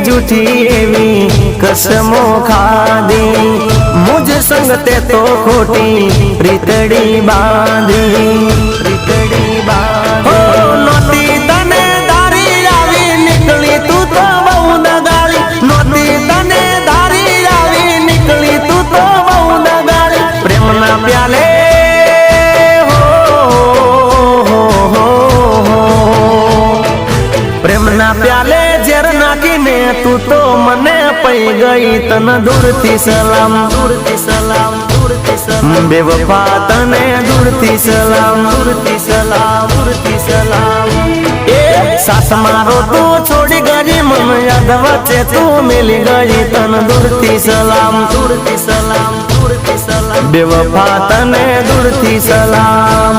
झूठी एवी कसमों खादी मुझ संग ते तो खोटी प्रीतड़ी बांधी हो नोती तने धारी आवी निकली तू तो बहु दगाड़ी नोती तने धारी आवी निकली तू तो बहु दगाड़ी प्रेम ना प्याले प्रेम ना प्याले जेर नाखीने तू तो मने पई गई तन दूर थी सलाम बेवफा तने दूर थी सलाम ए सास मारो तू छोड़ी गई मन याद वच्चे तू मिली गई तन दूर थी सलाम बेवफा तने दूर थी सलाम।